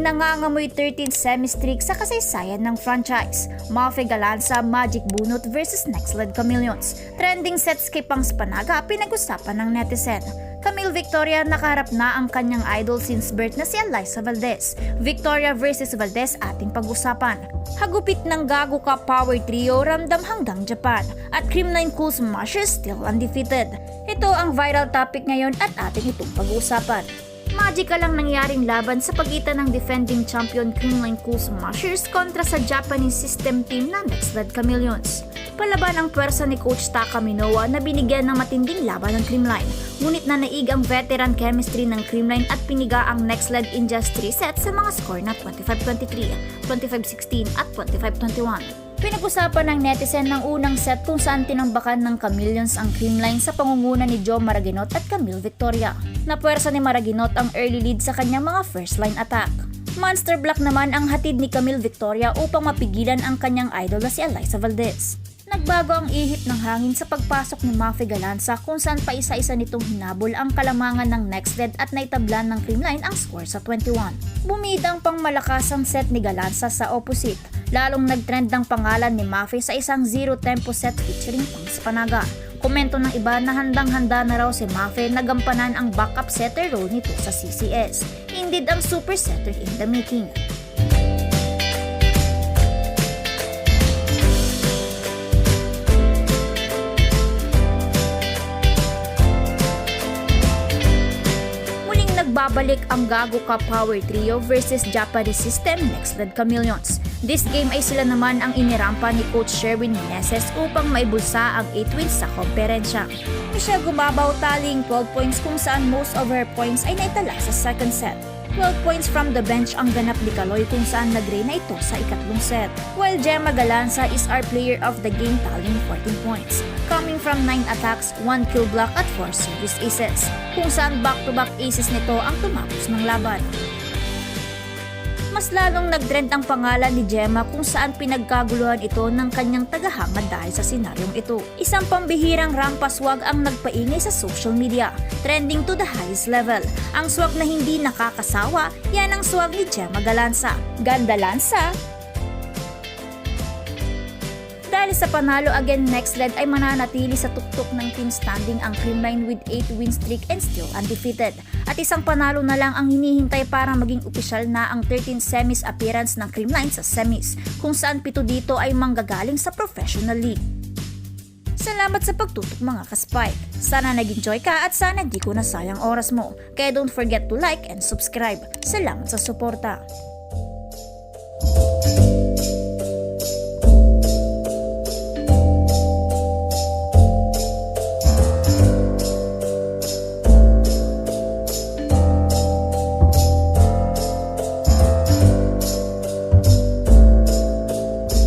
Muling nangangamoy 13th semi-streak sa kasaysayan ng franchise. Mafe Galanza, Magic Bunot versus Nextled Chameleons. Trending sets kay Pangs Panaga pinag-usapan ng netizen. Camille Victoria nakaharap na ang kanyang idol since birth na si Alyssa Valdez. Victoria versus Valdez ating pag-usapan. Hagupit ng Gago Ka Power Trio ramdam hanggang Japan. At Creamline Cool Smashers still undefeated. Ito ang viral topic ngayon at ating itong pag-uusapan. Magical lang nangyaring laban sa pagitan ng defending champion Creamline Cool Smashers kontra sa Japanese system team na Nextled Chameleons. Palaban ang pwersa ni Coach Taka Minowa na binigyan ng matinding laban ng Creamline. Ngunit nanaig ang veteran chemistry ng Creamline at piniga ang Nextled in just 3 sets sa mga score na 25-23, 25-16 at 25-21. Pinag-usapan ng netizen ng unang set kung saan tinambakan ng Chameleons ang Creamline sa pangunguna ni Joe Maraginot at Camille Victoria. Napwersa ni Maraginot ang early lead sa kanyang mga first line attack. Monster block naman ang hatid ni Camille Victoria upang mapigilan ang kanyang idol na si Alyssa Valdez. Nagbago ang ihip ng hangin sa pagpasok ni Mafe Galanza kung saan pa isa-isa nitong hinabol ang kalamangan ng Nextled at naitablan ng Creamline ang score sa 21. Bumidang pang malakas ang set ni Galanza sa opposite. Lalong nagtrend ang pangalan ni Mafe sa isang zero tempo set featuring Pangs Panaga. Komento ng iba na handang-handa na raw si Mafe na gampanan ang backup setter role nito sa CCS. Indeed ang super setter in the making. Nagbabalik ang Gago Ka Power Trio versus Japanese system Nextled Chameleons. This game ay sila naman ang inirampa ni Coach Sherwin Meneses upang maibulsa ang 8 wins sa komperensya. Michelle Gumabaw taling 12 points kung saan most of her points ay naitala sa second set. 12 points from the bench ang ganap ni Kaloy kung saan nag-reyna ito sa ikatlong set. While Gemma Galanza is our player of the game taling 14 points. Coming from 9 attacks, 1 kill block at 4 service aces. Kung saan back-to-back aces nito ang tumapos ng laban. Mas lalong nagtrend ang pangalan ni Gemma kung saan pinagkaguluhan ito ng kanyang tagahanga dahil sa senaryong ito. Isang pambihirang rampaswag ang nagpaingay sa social media, trending to the highest level. Ang swag na hindi nakakasawa, yan ang swag ni Gemma Galanza. Ganda Lanza! Dahil sa panalo again Nextled ay mananatili sa tuktok ng team standing ang Creamline with 8 win streak and still undefeated. At isang panalo na lang ang hinihintay para maging opisyal na ang 13th semis appearance ng Creamline sa semis, kung saan 7 dito ay manggagaling sa professional league. Salamat sa pagtutok mga ka-Spike. Sana nag-enjoy ka at sana di ko nasayang oras mo. Kaya don't forget to like and subscribe. Salamat sa suporta.